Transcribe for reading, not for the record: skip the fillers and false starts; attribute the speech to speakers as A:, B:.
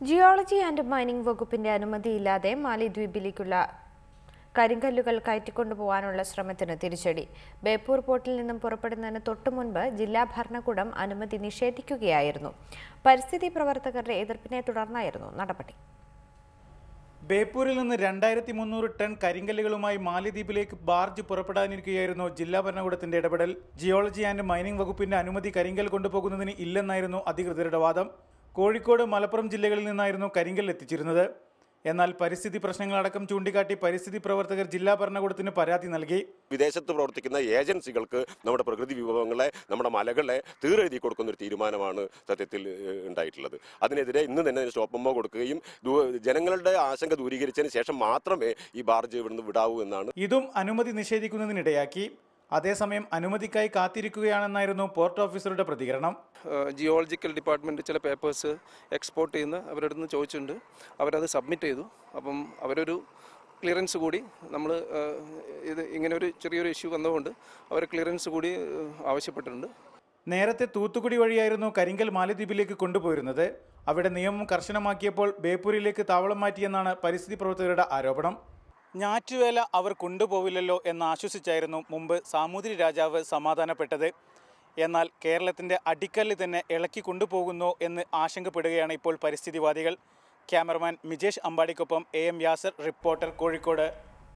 A: Geology and mining വകുപ്പിന്റെ അനുമതിയില്ലാതെ മാലിദ്വീപിലേക്കുള്ള കരിങ്കല്ലുകൾ കയറ്റിക്കൊണ്ടുപോകാനുള്ള ശ്രമത്തിന് തിരിച്ചടി. ബേപ്പൂർ പോർട്ടിൽ നിന്നും പുറപ്പെടുന്നതിന് തൊട്ടുമുൻപ് ജില്ലാ ഭരണകൂടം അനുമതി നിഷേധിക്കുകയായിരുന്നു. പരിസ്ഥിതി പ്രവർത്തകരുടെ എതിർപ്പിനെ തുടർന്നായിരുന്നു നടപടി.
B: ബേപ്പൂരിൽ നിന്ന് 2300 ടൺ കരിങ്കല്ലുകളുമായി മാലിദ്വീപിലേക്ക് ബാർജ് പുറപ്പെടാനിരിക്കുകയായിരുന്നു ജില്ലാ ഭരണകൂടത്തിന്റെ ഇടപെടൽ. ജിയോളജി ആൻഡ് മൈനിംഗ് വകുപ്പിന്റെ അനുമതി കരിങ്കൽ കൊണ്ടുപോകുന്നതിന് ഇല്ലെന്നായിരുന്നു അധികൃതരുടെ വാദം. കോഴിക്കോട്, മലപ്പുറം ജില്ലകളിൽ നിന്നായിരുന്നു കരിങ്കൽ എത്തിച്ചിരുന്നത്. എന്നാൽ പരിസ്ഥിതി പ്രശ്നങ്ങളടക്കം ചൂണ്ടിക്കാട്ടി പരിസ്ഥിതി പ്രവർത്തകർ ജില്ലാ ഭരണകൂടത്തിന് പരാതി നൽകി.
C: വിദേശത്ത് പ്രവർത്തിക്കുന്ന ഏജൻസികൾക്ക് നമ്മുടെ പ്രകൃതി വിഭവങ്ങളെ, നമ്മുടെ മലകളെ തീരെഴുതി കൊടുക്കുന്ന ഒരു തീരുമാനമാണ് സത്യത്തിൽ ഉണ്ടായിട്ടുള്ളത്. അതിനെതിരെ ഇന്ന് തന്നെ സ്റ്റോപ്പ് മെമ്മോ കൊടുക്കുകയും ജനങ്ങളുടെ ആശങ്ക ദൂരീകരിച്ചതിന് ശേഷം മാത്രമേ ഈ ബാർജ് ഇവിടുന്ന് വിടാവൂ എന്നാണ്.
B: ഇതും അനുമതി നിഷേധിക്കുന്നതിനിടയാക്കി. അതേസമയം അനുമതിക്കായി കാത്തിരിക്കുകയാണെന്നായിരുന്നു പോർട്ട് ഓഫീസറുടെ പ്രതികരണം.
D: ജിയോളജിക്കൽ ഡിപ്പാർട്ട്മെൻറ്റ് ചില പേപ്പേഴ്സ് എക്സ്പോർട്ട് ചെയ്യുന്ന അവരുടെ നിന്ന് ചോദിച്ചിട്ടുണ്ട്. അവരത് സബ്മിറ്റ് ചെയ്തു. അപ്പം അവരൊരു ക്ലിയറൻസ് കൂടി നമ്മൾ ഇങ്ങനെ ഒരു ചെറിയൊരു ഇഷ്യൂ വന്നതുകൊണ്ട് അവർ ക്ലിയറൻസ് കൂടി ആവശ്യപ്പെട്ടിട്ടുണ്ട്.
B: നേരത്തെ തൂത്തുക്കുടി വഴിയായിരുന്നു കരിങ്കൽ മാലിദ്വീപിലേക്ക് കൊണ്ടുപോയിരുന്നത്. അവിടെ നിയമം കർശനമാക്കിയപ്പോൾ ബേപ്പൂരിലേക്ക് താവളം മാറ്റിയെന്നാണ് പരിസ്ഥിതി പ്രവർത്തകരുടെ ആരോപണം. ഞാറ്റുവേല അവർ കൊണ്ടുപോവില്ലല്ലോ എന്ന് ആശ്വസിച്ചായിരുന്നു മുമ്പ് സാമൂതിരി രാജാവ് സമാധാനപ്പെട്ടത്. എന്നാൽ കേരളത്തിൻ്റെ അടിക്കല്ല് തന്നെ ഇളക്കി കൊണ്ടുപോകുന്നോ എന്ന് ആശങ്കപ്പെടുകയാണ് ഇപ്പോൾ പരിസ്ഥിതിവാദികൾ. ക്യാമറമാൻ മിജേഷ് അമ്പാടിക്കൊപ്പം AM യാസർ, റിപ്പോർട്ടർ, കോഴിക്കോട്.